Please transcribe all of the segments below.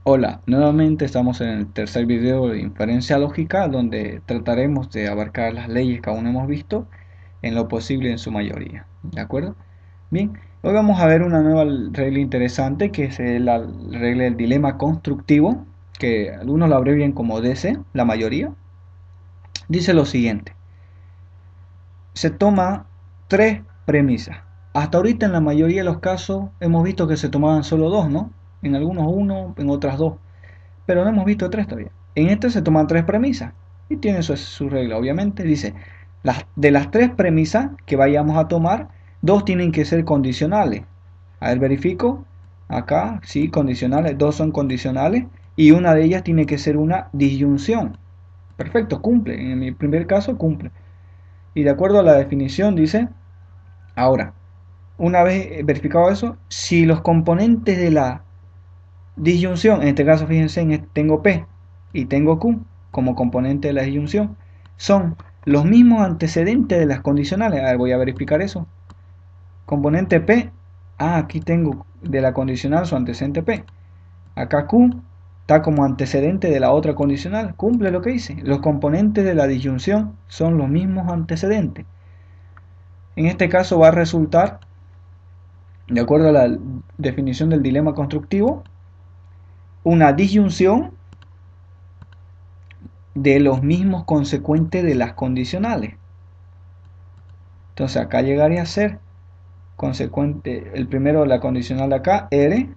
Hola, nuevamente estamos en el tercer video de inferencia lógica donde trataremos de abarcar las leyes que aún no hemos visto en lo posible en su mayoría. ¿De acuerdo? Bien, hoy vamos a ver una nueva regla interesante que es la regla del dilema constructivo, que algunos lo abrevian como DC, la mayoría. Dice lo siguiente: se toma tres premisas. Hasta ahorita en la mayoría de los casos hemos visto que se tomaban solo dos, ¿no? En algunos uno, en otras dos. Pero no hemos visto tres todavía. En este se toman tres premisas y tiene su regla, obviamente. Dice, de las tres premisas que vayamos a tomar, dos tienen que ser condicionales. A ver, verifico. Acá, sí, condicionales. Dos son condicionales y una de ellas tiene que ser una disyunción. Perfecto, cumple. En mi primer caso, cumple. Y de acuerdo a la definición, dice, ahora, una vez verificado eso, si los componentes de la disyunción, en este caso fíjense, tengo P y tengo Q como componente de la disyunción, son los mismos antecedentes de las condicionales. A ver, voy a verificar eso. Componente P, aquí tengo de la condicional su antecedente P. Acá Q está como antecedente de la otra condicional, cumple lo que dice. Los componentes de la disyunción son los mismos antecedentes. En este caso va a resultar, de acuerdo a la definición del dilema constructivo, una disyunción de los mismos consecuentes de las condicionales. Entonces acá llegaría a ser consecuente, el primero de la condicional de acá, R,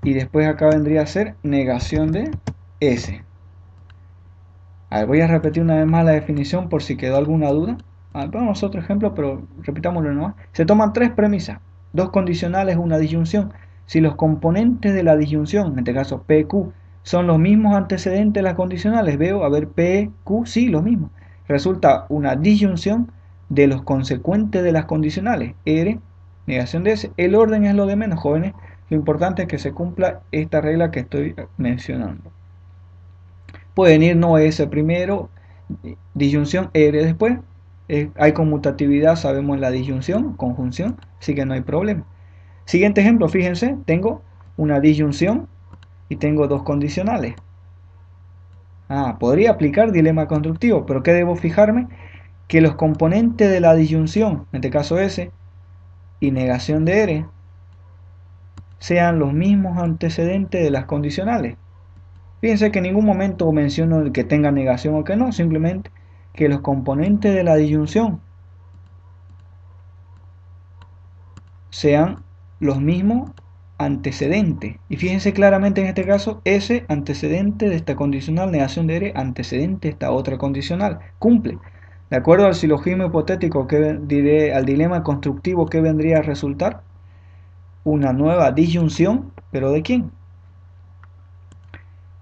y después acá vendría a ser negación de S. A ver, voy a repetir una vez más la definición por si quedó alguna duda. Vamos a otro ejemplo, pero repitámoslo nomás. Se toman tres premisas, dos condicionales, una disyunción. Si los componentes de la disyunción, en este caso P, Q, son los mismos antecedentes de las condicionales, veo, a ver, P, Q, sí, los mismos. Resulta una disyunción de los consecuentes de las condicionales, R, negación de S. El orden es lo de menos, jóvenes. Lo importante es que se cumpla esta regla que estoy mencionando. Pueden ir no S primero, disyunción R después. Hay conmutatividad, sabemos en la disyunción, conjunción, así que no hay problema. Siguiente ejemplo, fíjense, tengo una disyunción y tengo dos condicionales. Podría aplicar dilema constructivo, pero ¿qué debo fijarme? Que los componentes de la disyunción, en este caso S, y negación de R, sean los mismos antecedentes de las condicionales. Fíjense que en ningún momento menciono el que tenga negación o que no, simplemente que los componentes de la disyunción sean los mismos antecedentes. Y fíjense claramente en este caso, S antecedente de esta condicional, negación de R antecedente de esta otra condicional. Cumple. De acuerdo al silogismo hipotético que diré, al dilema constructivo que vendría a resultar, una nueva disyunción, pero ¿de quién?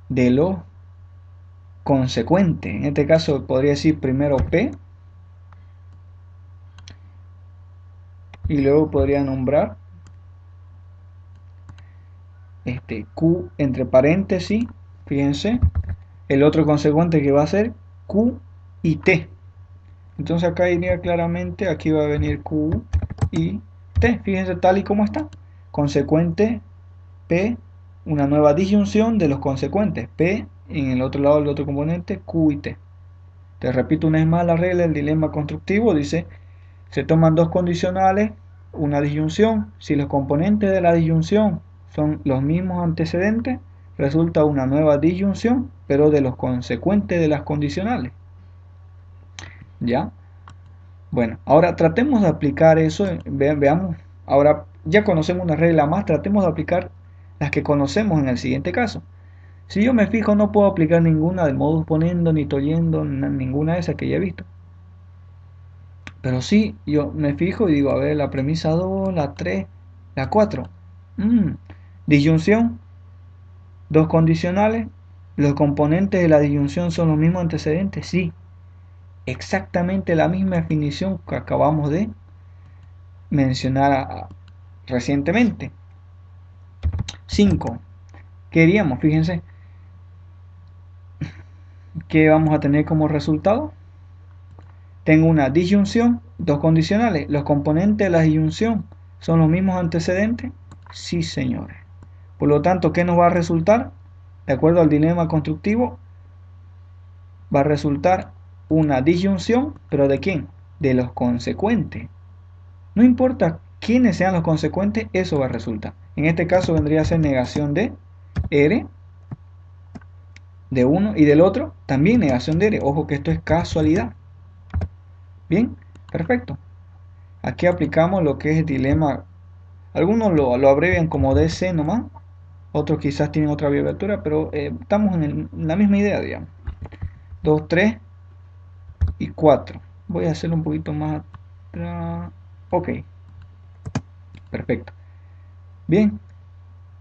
De lo consecuente. En este caso podría decir primero P y luego podría nombrar Q entre paréntesis, fíjense, el otro consecuente que va a ser Q y T. Entonces acá iría claramente, aquí va a venir Q y T, fíjense tal y como está. Consecuente P, una nueva disyunción de los consecuentes, P en el otro lado del otro componente, Q y T. Te repito una vez más la regla del dilema constructivo, dice, se toman dos condicionales, una disyunción, si los componentes de la disyunción son los mismos antecedentes, resulta una nueva disyunción, pero de los consecuentes de las condicionales. ¿Ya? Bueno, ahora tratemos de aplicar eso, veamos, ahora ya conocemos una regla más, tratemos de aplicar las que conocemos en el siguiente caso. Si yo me fijo, no puedo aplicar ninguna del modus ponendo, ni toyendo, ninguna de esas que ya he visto. Pero sí, yo me fijo y digo, a ver, la premisa 2, la 3, la 4. Mm, Disyunción, dos condicionales. ¿Los componentes de la disyunción son los mismos antecedentes? Sí, exactamente la misma definición que acabamos de mencionar recientemente. 5. Queríamos, fíjense, ¿qué vamos a tener como resultado? Tengo una disyunción, dos condicionales. ¿Los componentes de la disyunción son los mismos antecedentes? Sí, señores. Por lo tanto, ¿qué nos va a resultar? De acuerdo al dilema constructivo, va a resultar una disyunción, pero ¿de quién? De los consecuentes. No importa quiénes sean los consecuentes, eso va a resultar. En este caso vendría a ser negación de R, de uno, y del otro también negación de R. Ojo que esto es casualidad. Bien, perfecto. Aquí aplicamos lo que es el dilema. Algunos lo abrevian como DC nomás, otros quizás tienen otra abreviatura, pero estamos en la misma idea, digamos. 2, 3 y 4. Voy a hacerlo un poquito más atrás. Ok, perfecto. Bien,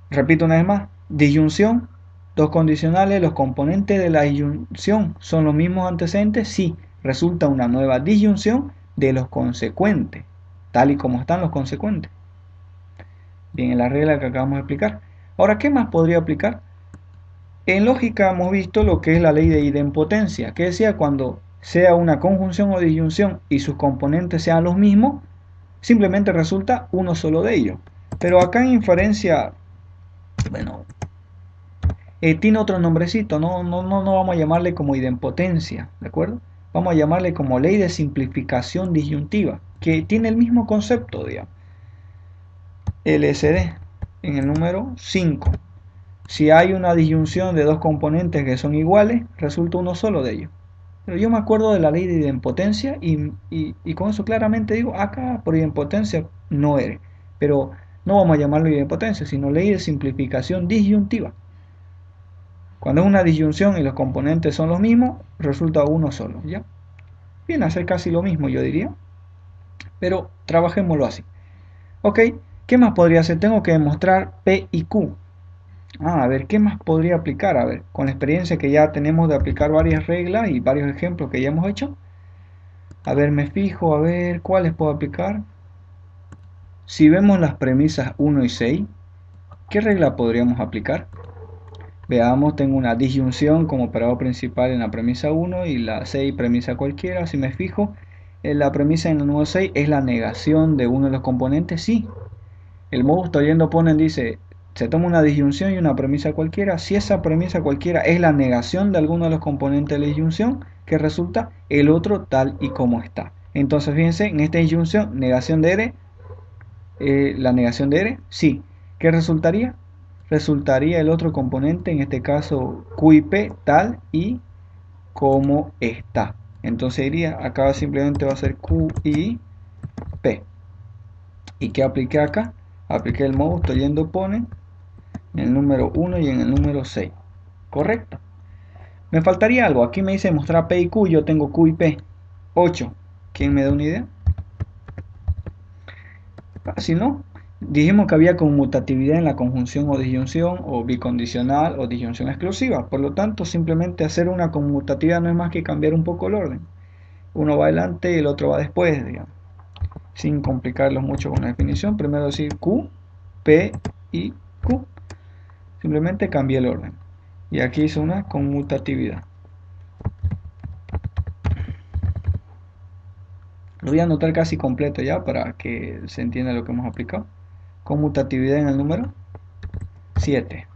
repito una vez más. Disyunción, dos condicionales. Los componentes de la disyunción son los mismos antecedentes. Sí, resulta una nueva disyunción de los consecuentes, tal y como están los consecuentes. Bien, en la regla que acabamos de explicar. Ahora, ¿qué más podría aplicar? En lógica hemos visto lo que es la ley de idempotencia, que decía cuando sea una conjunción o disyunción y sus componentes sean los mismos, simplemente resulta uno solo de ellos. Pero acá en inferencia, bueno, tiene otro nombrecito, no vamos a llamarle como idempotencia, ¿de acuerdo? Vamos a llamarle como ley de simplificación disyuntiva, que tiene el mismo concepto, digamos. LSD, en el número 5. Si hay una disyunción de dos componentes que son iguales, resulta uno solo de ellos. Pero yo me acuerdo de la ley de idempotencia y con eso claramente digo, acá por idempotencia no eres. Pero no vamos a llamarlo idempotencia, sino ley de simplificación disyuntiva. Cuando es una disyunción y los componentes son los mismos, resulta uno solo, ¿ya? Viene a ser casi lo mismo, yo diría. Pero trabajémoslo así. Ok, ¿qué más podría hacer? Tengo que demostrar P y Q. A ver, ¿qué más podría aplicar? A ver, con la experiencia que ya tenemos de aplicar varias reglas y varios ejemplos que ya hemos hecho. A ver, me fijo, a ver, ¿cuáles puedo aplicar? Si vemos las premisas 1 y 6, ¿qué regla podríamos aplicar? Veamos, tengo una disyunción como operador principal en la premisa 1 y la 6 premisa cualquiera. Si me fijo, en la premisa en el número 6 es la negación de uno de los componentes, sí. El modus tollendo opponent dice, se toma una disyunción y una premisa cualquiera. Si esa premisa cualquiera es la negación de alguno de los componentes de la disyunción, que resulta el otro tal y como está. Entonces fíjense, en esta disyunción, negación de R, la negación de R, sí. ¿Qué resultaría? Resultaría el otro componente, en este caso Q y P, tal y como está. Entonces diría, acá simplemente va a ser Q y P. ¿Y qué apliqué acá? Apliqué el modus tollendo opponent en el número 1 y en el número 6. Correcto. Me faltaría algo. Aquí me dice mostrar P y Q. Yo tengo Q y P. 8. ¿Quién me da una idea? Fácil, ¿no? Dijimos que había conmutatividad en la conjunción o disyunción, o bicondicional o disyunción exclusiva. Por lo tanto, simplemente hacer una conmutatividad no es más que cambiar un poco el orden. Uno va adelante y el otro va después, digamos. Sin complicarlos mucho con la definición. Primero decir Q, P y Q. Simplemente cambié el orden. Y aquí hice una conmutatividad. Lo voy a anotar casi completo ya para que se entienda lo que hemos aplicado. Conmutatividad en el número 7.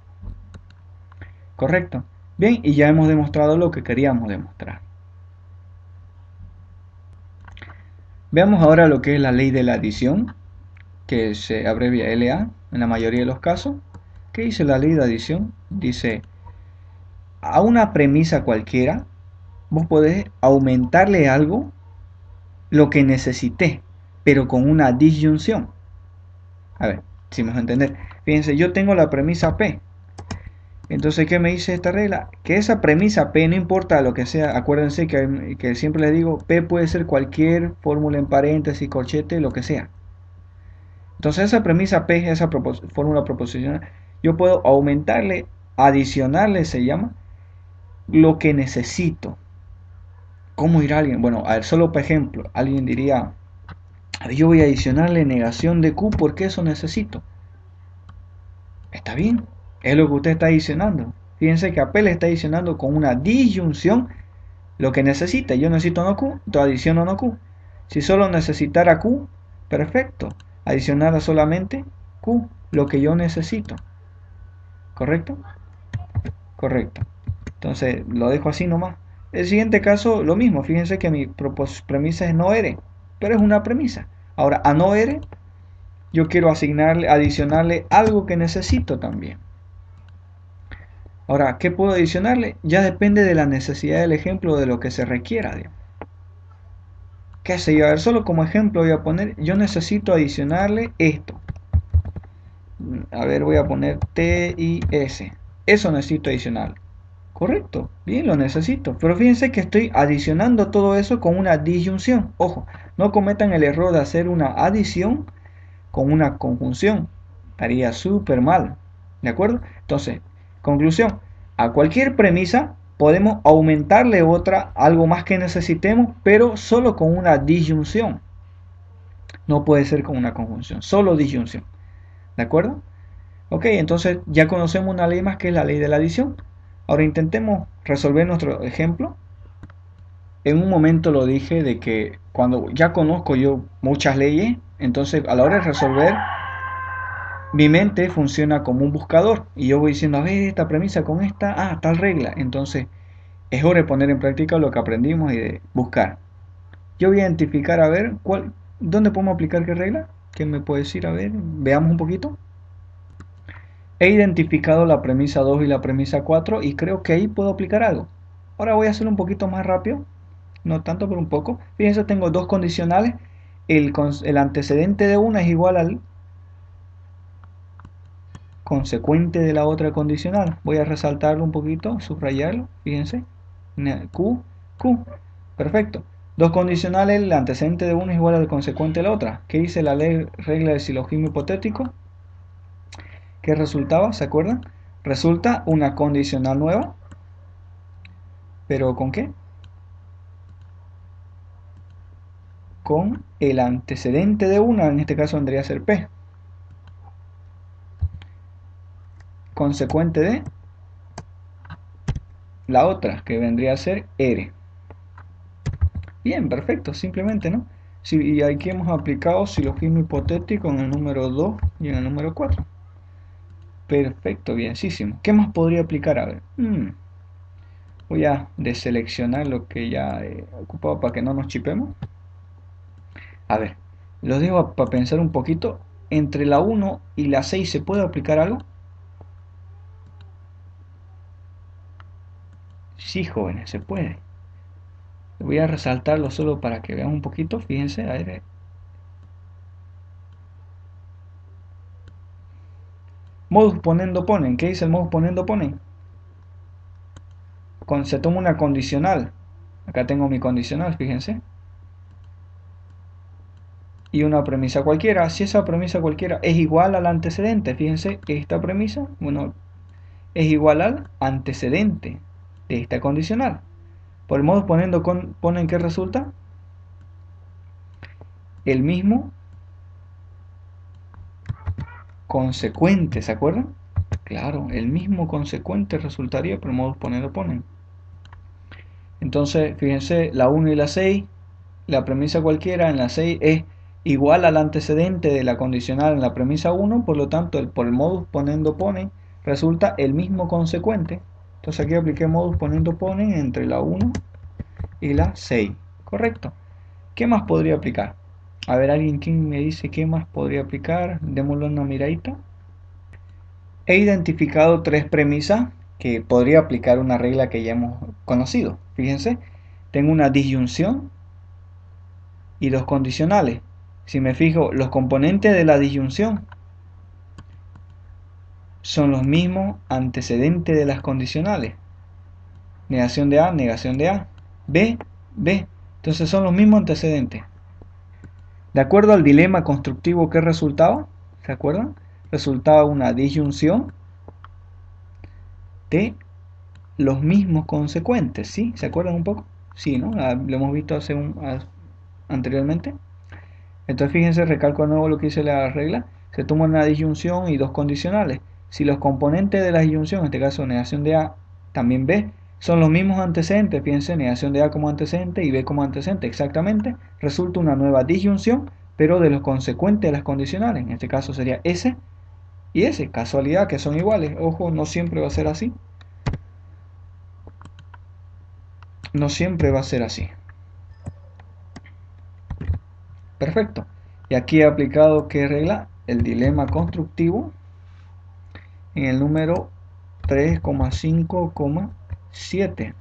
Correcto. Bien, y ya hemos demostrado lo que queríamos demostrar. Veamos ahora lo que es la ley de la adición, que se abrevia LA en la mayoría de los casos. ¿Qué dice la ley de adición? Dice, a una premisa cualquiera, vos podés aumentarle algo lo que necesité, pero con una disyunción. A ver, si me dejo entender. Fíjense, yo tengo la premisa P. Entonces, ¿qué me dice esta regla? Que esa premisa P, no importa lo que sea, acuérdense que siempre les digo, P puede ser cualquier fórmula en paréntesis, corchete, lo que sea. Entonces, esa premisa P, esa fórmula proposicional, yo puedo aumentarle, adicionarle, se llama, lo que necesito. ¿Cómo dirá alguien? Bueno, a ver, solo por ejemplo, alguien diría, yo voy a adicionarle negación de Q porque eso necesito. Está bien, es lo que usted está adicionando. Fíjense que a P le está adicionando con una disyunción lo que necesita. Yo necesito no Q, entonces adiciono no Q. Si solo necesitara Q, perfecto. Adicionara solamente Q, lo que yo necesito. ¿correcto? Correcto. Entonces lo dejo así nomás. El siguiente caso, lo mismo. Fíjense que mi premisa es no eres, pero es una premisa. Ahora, a no eres, yo quiero asignarle, adicionarle algo que necesito también. Ahora, ¿qué puedo adicionarle? Ya depende de la necesidad del ejemplo, de lo que se requiera. Digamos. ¿Qué sé yo? A ver, solo como ejemplo voy a poner, yo necesito adicionarle esto. A ver, voy a poner TIS. Eso necesito adicionar. Correcto, bien, lo necesito. Pero fíjense que estoy adicionando todo eso con una disyunción. Ojo, no cometan el error de hacer una adición con una conjunción. Estaría súper mal. ¿De acuerdo? Entonces, conclusión. A cualquier premisa podemos aumentarle otra, algo más que necesitemos, pero solo con una disyunción. No puede ser con una conjunción, solo disyunción. ¿De acuerdo? Ok, entonces ya conocemos una ley más que es la ley de la adición. Ahora intentemos resolver nuestro ejemplo. En un momento lo dije de que cuando ya conozco yo muchas leyes, entonces a la hora de resolver, mi mente funciona como un buscador y yo voy diciendo, a ver, esta premisa con esta, tal regla. Entonces es hora de poner en práctica lo que aprendimos y de buscar. Yo voy a identificar, a ver, ¿dónde podemos aplicar qué regla? ¿Qué me puede decir? A ver, veamos un poquito. He identificado la premisa 2 y la premisa 4 y creo que ahí puedo aplicar algo. Ahora voy a hacerlo un poquito más rápido, no tanto pero un poco. Fíjense, tengo dos condicionales. El antecedente de una es igual al consecuente de la otra condicional. Voy a resaltarlo un poquito, subrayarlo, fíjense. Q, Q, perfecto. Dos condicionales, el antecedente de una es igual al consecuente de la otra. ¿Qué dice la regla del silogismo hipotético? ¿Qué resultaba? ¿Se acuerdan? Resulta una condicional nueva. ¿Pero con qué? Con el antecedente de una, en este caso vendría a ser P. Consecuente de la otra, que vendría a ser R. Bien, perfecto, simplemente, ¿no? Y aquí hemos aplicado silogismo hipotético en el número 2 y en el número 4. Perfecto, bienísimo. ¿Qué más podría aplicar? A ver. Voy a deseleccionar lo que ya he ocupado para que no nos chipemos. A ver, los dejo para pensar un poquito. Entre la 1 y la 6 ¿se puede aplicar algo? Sí, jóvenes, se puede. Voy a resaltarlo solo para que vean un poquito. Fíjense, a ver. Modus ponendo ponen. ¿Qué dice el modus ponendo ponen? Se toma una condicional. Acá tengo mi condicional, fíjense. Y una premisa cualquiera. Si esa premisa cualquiera es igual al antecedente, fíjense, esta premisa, bueno, es igual al antecedente de esta condicional. Por el modus ponendo ponen, ¿qué resulta? El mismo consecuente, ¿se acuerdan? Claro, el mismo consecuente resultaría por el modus ponendo ponen. Entonces, fíjense, la 1 y la 6, la premisa cualquiera en la 6 es igual al antecedente de la condicional en la premisa 1, por lo tanto, por el modus ponendo ponen, resulta el mismo consecuente. Entonces aquí apliqué modus ponendo ponen entre la 1 y la 6. Correcto. ¿Qué más podría aplicar? A ver, alguien que me dice qué más podría aplicar. Démosle una miradita. He identificado tres premisas que podría aplicar una regla que ya hemos conocido. Fíjense, tengo una disyunción y dos condicionales. Si me fijo, los componentes de la disyunción son los mismos antecedentes de las condicionales. Negación de A, negación de A. B, B. Entonces son los mismos antecedentes. De acuerdo al dilema constructivo, ¿qué resultaba? ¿Se acuerdan? Resultaba una disyunción de los mismos consecuentes, ¿sí? ¿Se acuerdan un poco? Sí, ¿no? Lo hemos visto anteriormente. Entonces fíjense, recalco de nuevo lo que dice la regla. Se toma una disyunción y dos condicionales. Si los componentes de la disyunción, en este caso negación de A, también B, son los mismos antecedentes, fíjense, negación de A como antecedente y B como antecedente, exactamente, resulta una nueva disyunción, pero de los consecuentes de las condicionales. En este caso sería S y S. Casualidad que son iguales. Ojo, no siempre va a ser así. No siempre va a ser así. Perfecto. Y aquí he aplicado ¿qué regla? El dilema constructivo en el número 3,5,7.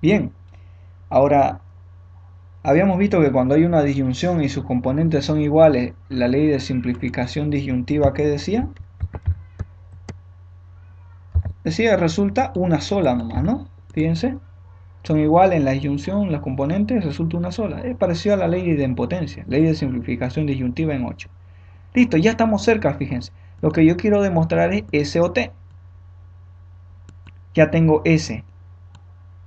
Bien, ahora habíamos visto que cuando hay una disyunción y sus componentes son iguales, la ley de simplificación disyuntiva, ¿qué decía? Decía, resulta una sola nomás, ¿no? Fíjense, son iguales en la disyunción, los componentes, resulta una sola. Es parecido a la ley de idempotencia, ley de simplificación disyuntiva en 8. Listo, ya estamos cerca, fíjense. Lo que yo quiero demostrar es S o T. Ya tengo S.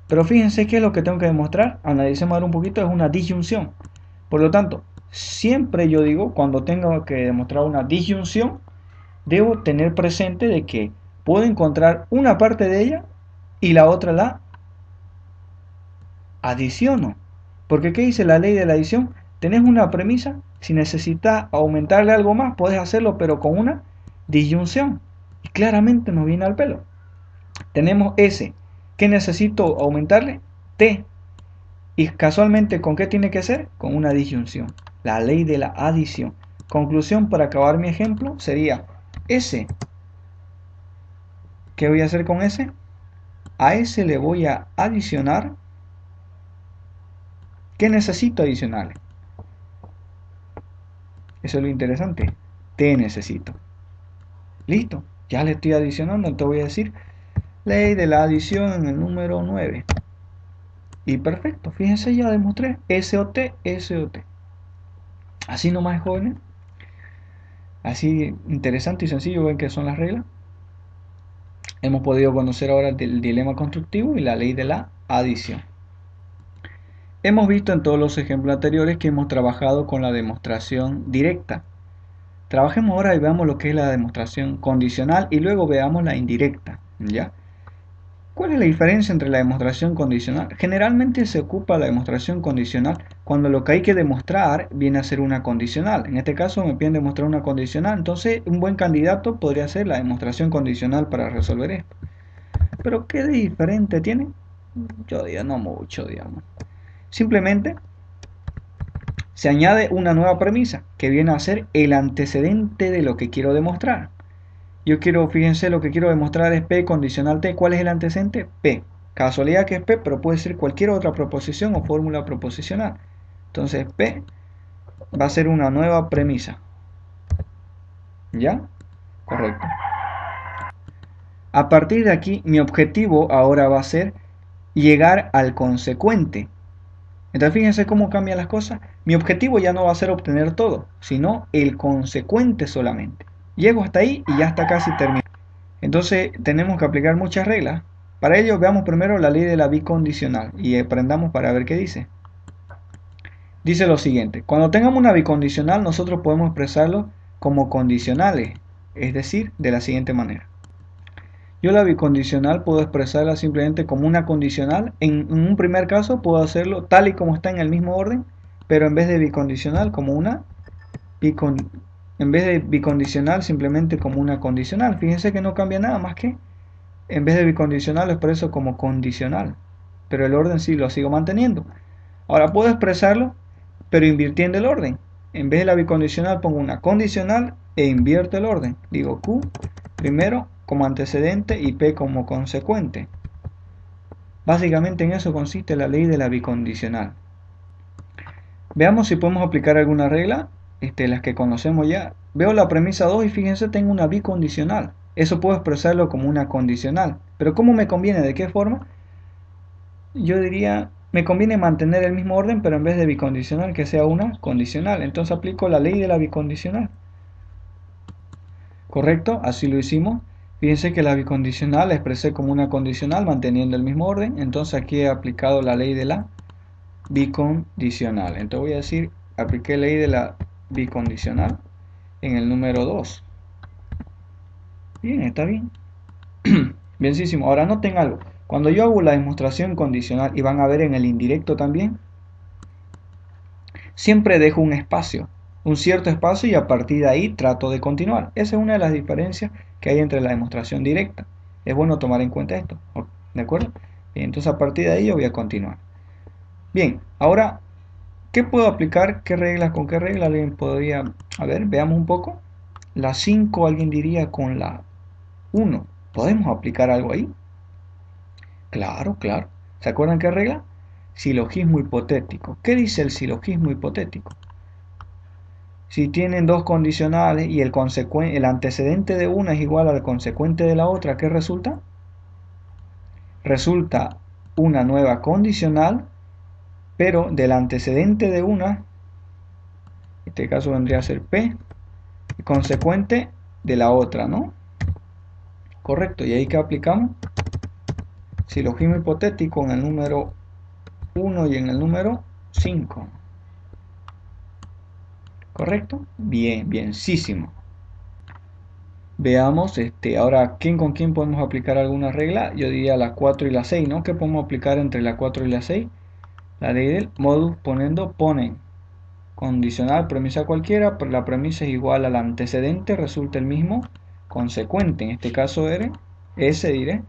Pero fíjense qué es lo que tengo que demostrar. Analicemos ahora un poquito, es una disyunción. Por lo tanto, siempre yo digo, cuando tengo que demostrar una disyunción, debo tener presente de que puedo encontrar una parte de ella y la otra la adiciono. Porque ¿qué dice la ley de la adición? Tenés una premisa, si necesitas aumentarle algo más, puedes hacerlo, pero con una disyunción. Y claramente nos viene al pelo. Tenemos S. ¿Qué necesito aumentarle? T. Y casualmente, ¿con qué tiene que ser? Con una disyunción. La ley de la adición. Conclusión para acabar mi ejemplo sería S. ¿Qué voy a hacer con S? A S le voy a adicionar. ¿Qué necesito adicionarle? Eso es lo interesante. T necesito. Listo. Ya le estoy adicionando. Te voy a decir ley de la adición en el número 9. Y perfecto. Fíjense, ya demostré. S o T, S o T. Así nomás, jóvenes. Así interesante y sencillo. Ven que son las reglas. Hemos podido conocer ahora el dilema constructivo y la ley de la adición. Hemos visto en todos los ejemplos anteriores que hemos trabajado con la demostración directa. Trabajemos ahora y veamos lo que es la demostración condicional y luego veamos la indirecta, ¿ya? ¿Cuál es la diferencia entre la demostración condicional? Generalmente se ocupa la demostración condicional cuando lo que hay que demostrar viene a ser una condicional. En este caso me piden demostrar una condicional, entonces un buen candidato podría ser la demostración condicional para resolver esto. Pero ¿qué de diferente tiene? Yo diría no mucho, digamos. Simplemente se añade una nueva premisa que viene a ser el antecedente de lo que quiero demostrar. Yo quiero, fíjense, lo que quiero demostrar es P condicional T. ¿Cuál es el antecedente? P. Casualidad que es P, pero puede ser cualquier otra proposición o fórmula proposicional. Entonces P va a ser una nueva premisa. ¿Ya? Correcto. A partir de aquí, mi objetivo ahora va a ser llegar al consecuente. Entonces fíjense cómo cambian las cosas. Mi objetivo ya no va a ser obtener todo, sino el consecuente solamente. Llego hasta ahí y ya está casi terminado. Entonces tenemos que aplicar muchas reglas. Para ello veamos primero la ley de la bicondicional y aprendamos para ver qué dice. Dice lo siguiente: cuando tengamos una bicondicional nosotros podemos expresarlo como condicionales, es decir, de la siguiente manera. Yo la bicondicional puedo expresarla simplemente como una condicional. En un primer caso puedo hacerlo tal y como está en el mismo orden, pero en vez de bicondicional como una en vez de bicondicional simplemente como una condicional. Fíjense que no cambia nada más que en vez de bicondicional lo expreso como condicional, pero el orden sí lo sigo manteniendo. Ahora puedo expresarlo, pero invirtiendo el orden. En vez de la bicondicional pongo una condicional e invierto el orden. Digo Q primero como antecedente y P como consecuente. Básicamente en eso consiste la ley de la bicondicional. Veamos si podemos aplicar alguna regla, las que conocemos ya. Veo la premisa 2 y fíjense, tengo una bicondicional. Eso puedo expresarlo como una condicional. Pero ¿cómo me conviene? ¿De qué forma? Yo diría, me conviene mantener el mismo orden, pero en vez de bicondicional que sea una condicional. Entonces aplico la ley de la bicondicional. ¿Correcto? Así lo hicimos. Fíjense que la bicondicional la expresé como una condicional manteniendo el mismo orden. Entonces aquí he aplicado la ley de la bicondicional. Entonces voy a decir, apliqué ley de la bicondicional en el número 2. Bien, está bien. Bienísimo. Ahora noten algo. Cuando yo hago la demostración condicional, y van a ver en el indirecto también, siempre dejo un espacio. un cierto espacio y a partir de ahí trato de continuar. Esa es una de las diferencias que hay entre la demostración directa. Es bueno tomar en cuenta esto, ¿de acuerdo? Bien, entonces a partir de ahí yo voy a continuar. Bien, ahora, ¿qué puedo aplicar? ¿Qué reglas con qué regla? Alguien podría, a ver, veamos un poco. La 5 alguien diría con la 1. ¿Podemos aplicar algo ahí? Claro, claro. ¿Se acuerdan qué regla? Silogismo hipotético. ¿Qué dice el silogismo hipotético? Si tienen dos condicionales y el antecedente de una es igual al consecuente de la otra, ¿qué resulta? Resulta una nueva condicional, pero del antecedente de una, en este caso vendría a ser P, y consecuente de la otra, ¿no? Correcto, y ahí que aplicamos silogismo hipotético en el número 1 y en el número 5. ¿Correcto? Bien, bienísimo. Veamos, ahora, ¿quién con quién podemos aplicar alguna regla? Yo diría la 4 y la 6, ¿no? ¿Qué podemos aplicar entre la 4 y la 6? La ley del modus ponendo ponen. Condicional, premisa cualquiera, pero la premisa es igual al antecedente, resulta el mismo consecuente. En este caso R, S diré.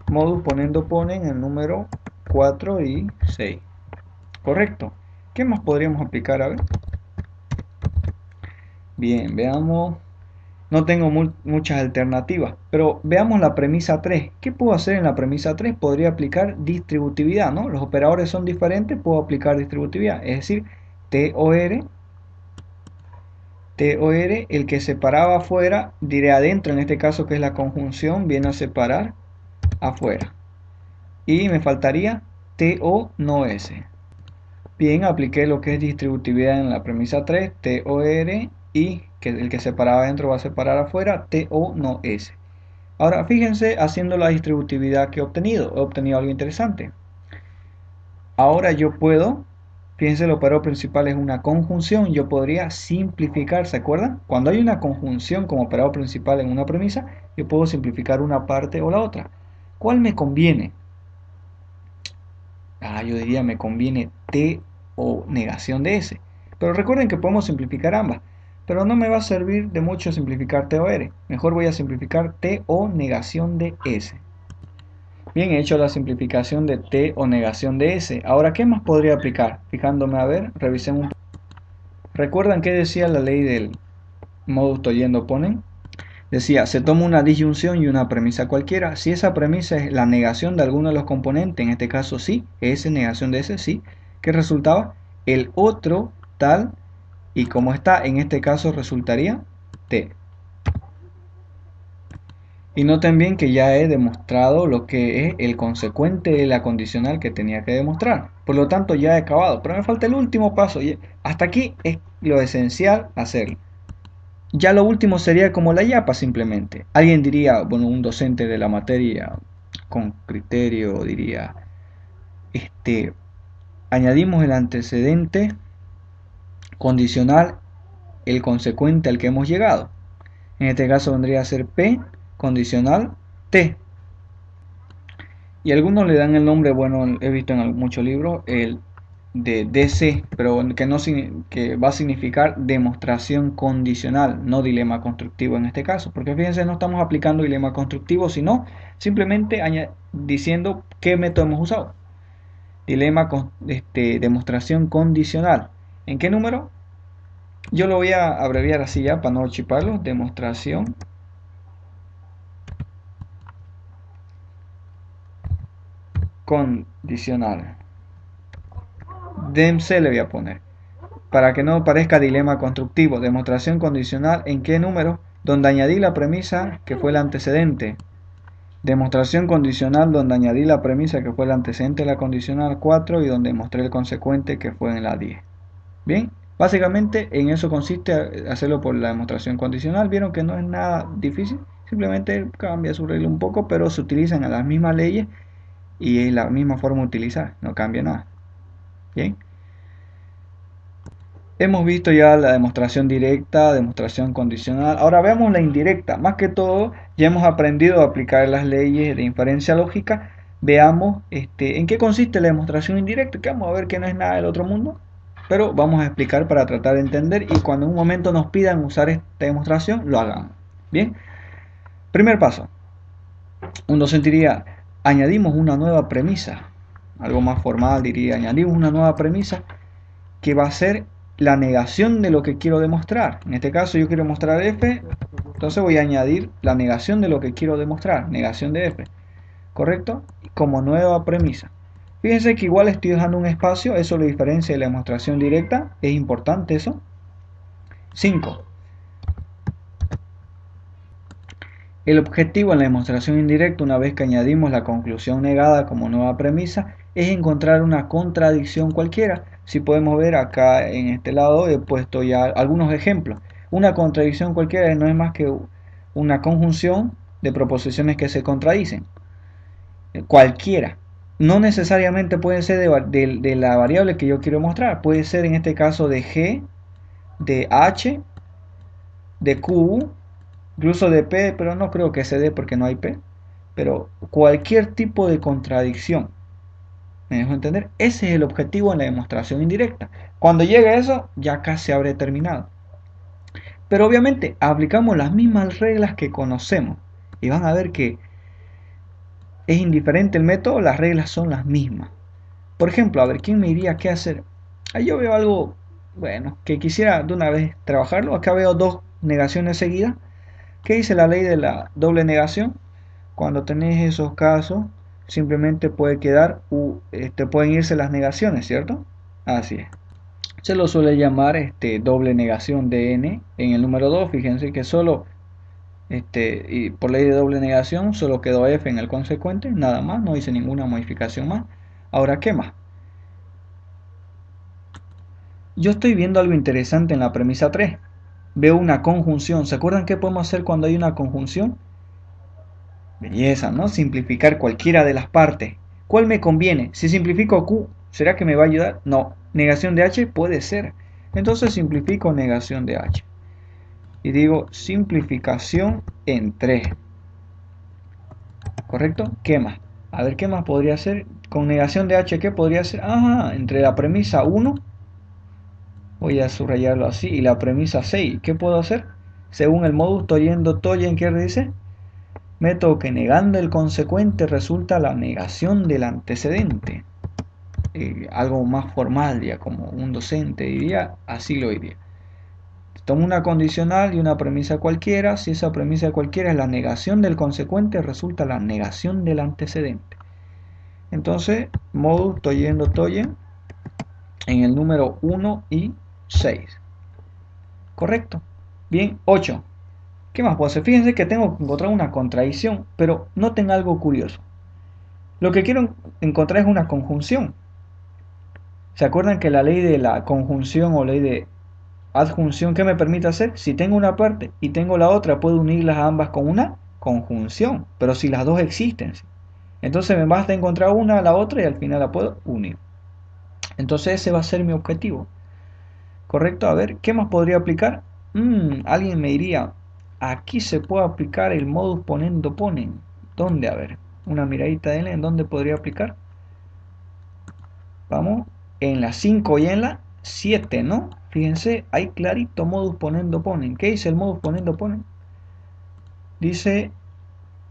Modus ponendo ponen el número 4 y 6. Correcto. ¿Qué más podríamos aplicar? A ver. Bien, veamos. No tengo muchas alternativas, pero veamos la premisa 3. ¿Qué puedo hacer en la premisa 3? Podría aplicar distributividad, ¿no? Los operadores son diferentes, puedo aplicar distributividad. Es decir, TOR, el que separaba afuera, diré adentro, en este caso que es la conjunción, viene a separar afuera. Y me faltaría TO no S. Bien, apliqué lo que es distributividad en la premisa 3, TOR, y que el que separaba adentro va a separar afuera, TO no S. Ahora fíjense haciendo la distributividad que he obtenido algo interesante. Ahora yo puedo, fíjense el operador principal es una conjunción, yo podría simplificar, ¿se acuerdan? Cuando hay una conjunción como operador principal en una premisa, yo puedo simplificar una parte o la otra. ¿Cuál me conviene? Yo diría me conviene T o negación de S. Pero recuerden que podemos simplificar ambas. Pero no me va a servir de mucho simplificar T o R. Mejor voy a simplificar T o negación de S. Bien, he hecho la simplificación de T o negación de S. Ahora, ¿qué más podría aplicar? Fijándome a ver, revisemos un poco. ¿Recuerdan qué decía la ley del modus tollendo ponen? Decía, se toma una disyunción y una premisa cualquiera. Si esa premisa es la negación de alguno de los componentes, en este caso sí, S, negación de S, sí. ¿Qué resultaba? El otro tal, y como está, en este caso resultaría T. Y noten bien que ya he demostrado lo que es el consecuente de la condicional que tenía que demostrar. Por lo tanto ya he acabado, pero me falta el último paso. Hasta aquí es lo esencial hacerlo. Ya lo último sería como la yapa simplemente. Alguien diría, bueno, un docente de la materia con criterio diría, añadimos el antecedente condicional, el consecuente al que hemos llegado. En este caso vendría a ser P condicional T. Y algunos le dan el nombre, bueno, he visto en muchos libros, el de DC, pero que, no, que va a significar demostración condicional, no dilema constructivo en este caso. Porque fíjense, no estamos aplicando dilema constructivo, sino simplemente diciendo qué método hemos usado. Dilema con demostración condicional. ¿En qué número? Yo lo voy a abreviar así ya para no chiparlo. Demostración condicional. DEMC le voy a poner. Para que no parezca dilema constructivo. Demostración condicional. ¿En qué número? Donde añadí la premisa que fue el antecedente. Demostración condicional donde añadí la premisa que fue el antecedente de la condicional 4 y donde mostré el consecuente que fue en la 10. Bien, básicamente en eso consiste hacerlo por la demostración condicional. Vieron que no es nada difícil, simplemente cambia su regla un poco, pero se utilizan a las mismas leyes y es la misma forma de utilizar, no cambia nada. Bien. Hemos visto ya la demostración directa, demostración condicional. Ahora veamos la indirecta. Más que todo, ya hemos aprendido a aplicar las leyes de inferencia lógica. Veamos en qué consiste la demostración indirecta, que vamos a ver que no es nada del otro mundo. pero vamos a explicar para tratar de entender y cuando en un momento nos pidan usar esta demostración, lo hagamos. Bien, primer paso. Un docente diría, añadimos una nueva premisa. Algo más formal diría, añadimos una nueva premisa que va a ser la negación de lo que quiero demostrar. En este caso yo quiero mostrar f, entonces voy a añadir la negación de lo que quiero demostrar, negación de f, ¿correcto? Como nueva premisa. Fíjense que igual estoy dejando un espacio, eso lo diferencia de la demostración directa, es importante eso. 5. El objetivo en la demostración indirecta, una vez que añadimos la conclusión negada como nueva premisa, es encontrar una contradicción cualquiera. Si podemos ver acá en este lado he puesto ya algunos ejemplos. Una contradicción cualquiera no es más que una conjunción de proposiciones que se contradicen. Cualquiera. No necesariamente puede ser de la variable que yo quiero mostrar. Puede ser en este caso de G, de H, de Q, incluso de P, pero no creo que se dé porque no hay P. Pero cualquier tipo de contradicción, ¿me dejo entender? Ese es el objetivo en la demostración indirecta. Cuando llegue a eso, ya casi habré terminado. Pero obviamente aplicamos las mismas reglas que conocemos y van a ver que es indiferente el método, las reglas son las mismas. Por ejemplo, a ver, ¿quién me diría qué hacer? Ahí yo veo algo, bueno, que quisiera de una vez trabajarlo. Acá veo dos negaciones seguidas. ¿Qué dice la ley de la doble negación? Cuando tenéis esos casos, simplemente puede quedar, pueden irse las negaciones, ¿cierto? Así es. Se lo suele llamar doble negación de n en el número 2. Fíjense que solo, y por ley de doble negación, solo quedó f en el consecuente, nada más, no hice ninguna modificación más. Ahora, ¿qué más? Yo estoy viendo algo interesante en la premisa 3. Veo una conjunción. ¿Se acuerdan qué podemos hacer cuando hay una conjunción? Belleza, ¿no? Simplificar cualquiera de las partes. ¿Cuál me conviene? Si simplifico Q, ¿será que me va a ayudar? No. Negación de H puede ser. Entonces simplifico negación de H. Y digo simplificación en 3. ¿Correcto? ¿Qué más? A ver, ¿qué más podría hacer? Con negación de H, ¿qué podría hacer? Ajá, entre la premisa 1, voy a subrayarlo así, y la premisa 6, ¿qué puedo hacer? Según el modus toyendo ¿qué dice? Método que negando el consecuente resulta la negación del antecedente. Algo más formal, ya como un docente diría, así lo diría. Tomo una condicional y una premisa cualquiera. Si esa premisa cualquiera es la negación del consecuente, resulta la negación del antecedente. Entonces, modus toyen en el número 1 y 6. ¿Correcto? Bien, 8. ¿Qué más puedo hacer? Fíjense que tengo que encontrar una contradicción, pero noten algo curioso. Lo que quiero encontrar es una conjunción. ¿Se acuerdan que la ley de la conjunción o ley de adjunción, qué me permite hacer? Si tengo una parte y tengo la otra, puedo unirlas a ambas con una conjunción, pero si las dos existen, ¿sí? Entonces me basta encontrar una a la otra y al final la puedo unir. Entonces ese va a ser mi objetivo. ¿Correcto? A ver, ¿qué más podría aplicar? Alguien me diría, aquí se puede aplicar el modus ponendo ponen. ¿Dónde? A ver, una miradita de él, ¿en dónde podría aplicar? Vamos, en la 5 y en la 7, ¿no? Fíjense, hay clarito modus ponendo ponen. ¿Qué dice el modus ponendo ponen? Dice,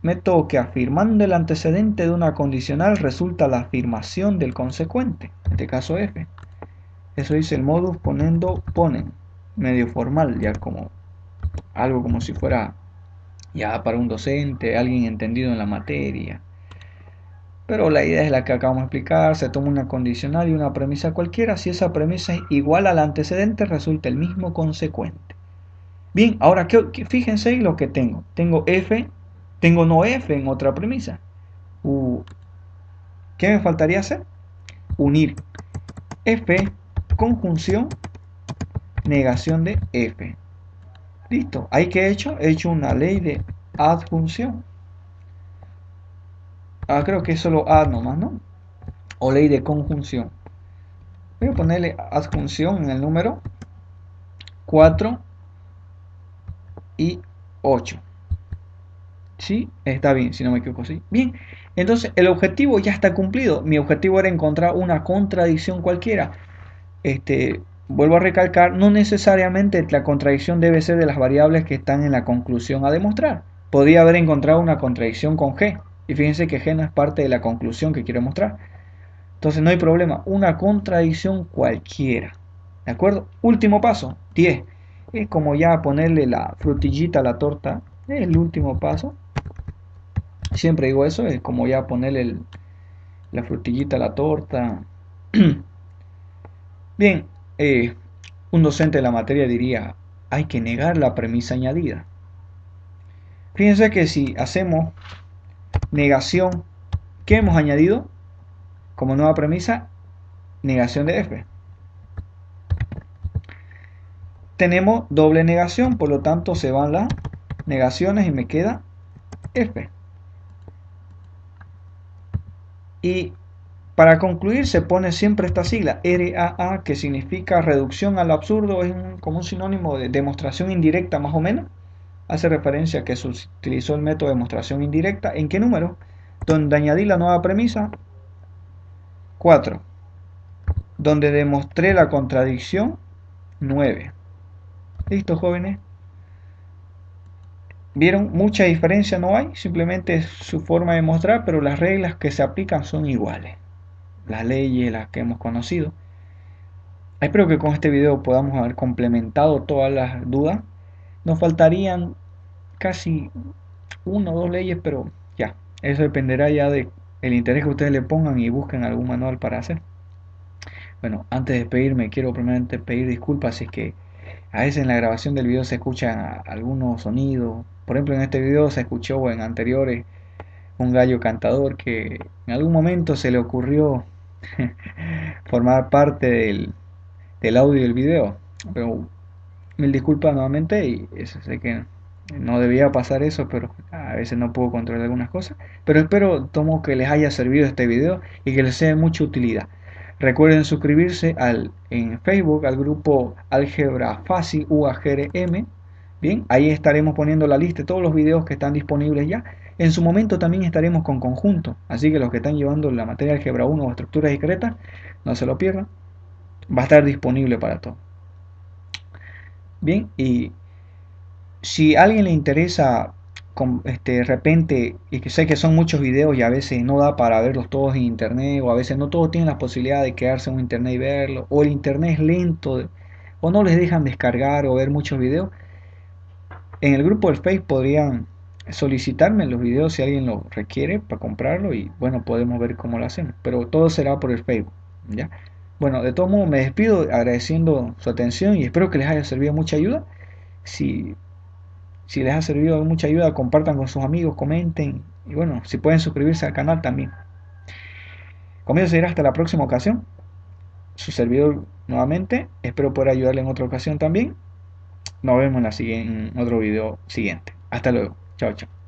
método que afirmando el antecedente de una condicional resulta la afirmación del consecuente, en este caso f. Eso dice el modus ponendo ponen, medio formal, ya como algo como si fuera ya para un docente, alguien entendido en la materia. Pero la idea es la que acabamos de explicar, se toma una condicional y una premisa cualquiera. Si esa premisa es igual al antecedente, resulta el mismo consecuente. Bien, ahora fíjense lo que tengo. Tengo f, tengo no f en otra premisa. ¿Qué me faltaría hacer? Unir f, conjunción, negación de f. Listo. ¿Ahí qué he hecho? He hecho una ley de adjunción. Creo que es solo add nomás, ¿no? O ley de conjunción. Voy a ponerle adjunción en el número 4 y 8. ¿Sí? Está bien, si no me equivoco, ¿sí? Bien, entonces el objetivo ya está cumplido. Mi objetivo era encontrar una contradicción cualquiera. vuelvo a recalcar, no necesariamente la contradicción debe ser de las variables que están en la conclusión a demostrar. Podría haber encontrado una contradicción con G. Y fíjense que G no es parte de la conclusión que quiero mostrar. Entonces no hay problema. Una contradicción cualquiera. ¿De acuerdo? Último paso. 10. Es como ya ponerle la frutillita a la torta. Es el último paso. Siempre digo eso. Es como ya ponerle la frutillita a la torta. Bien. Un docente de la materia diría, hay que negar la premisa añadida. Fíjense que si hacemos negación, ¿qué hemos añadido como nueva premisa? Negación de f. Tenemos doble negación, por lo tanto se van las negaciones y me queda f. Y para concluir se pone siempre esta sigla, RAA, que significa reducción al absurdo, es como un sinónimo de demostración indirecta más o menos. Hace referencia a que se utilizó el método de demostración indirecta. ¿En qué número? Donde añadí la nueva premisa, 4. Donde demostré la contradicción, 9. ¿Listo, jóvenes? ¿Vieron? Mucha diferencia no hay, simplemente es su forma de mostrar, pero las reglas que se aplican son iguales. Las leyes, las que hemos conocido. Espero que con este video podamos haber complementado todas las dudas. Nos faltarían casi una o dos leyes, pero ya, eso dependerá ya de el interés que ustedes le pongan y busquen algún manual para hacer. Bueno, antes de despedirme, quiero primeramente pedir disculpas si es que a veces en la grabación del video se escuchan algunos sonidos. Por ejemplo, en este video se escuchó o en anteriores un gallo cantador que en algún momento se le ocurrió formar parte del audio del video. Pero mil disculpas nuevamente y sé que no debía pasar eso, pero a veces no puedo controlar algunas cosas. Pero espero, tomo que les haya servido este video y que les sea de mucha utilidad. Recuerden suscribirse en Facebook al grupo Álgebra Fácil UAGRM. Bien, ahí estaremos poniendo la lista de todos los videos que están disponibles ya. En su momento también estaremos con conjunto, así que los que están llevando la materia Álgebra 1 o estructuras discretas, no se lo pierdan. Va a estar disponible para todos. Bien, y si a alguien le interesa de repente, y que sé que son muchos videos y a veces no da para verlos todos en internet, o a veces no todos tienen la posibilidad de quedarse en un internet y verlo, o el internet es lento, o no les dejan descargar o ver muchos videos, en el grupo del Facebook podrían solicitarme los videos si alguien lo requiere para comprarlo y bueno, podemos ver cómo lo hacemos, pero todo será por el Facebook, ¿ya? Bueno, de todos modos me despido agradeciendo su atención y espero que les haya servido mucha ayuda. Si Si les ha servido de mucha ayuda, compartan con sus amigos, comenten y bueno, si pueden suscribirse al canal también. Conmigo será hasta la próxima ocasión. Su servidor nuevamente. Espero poder ayudarle en otra ocasión también. Nos vemos en otro video siguiente. Hasta luego. Chao, chao.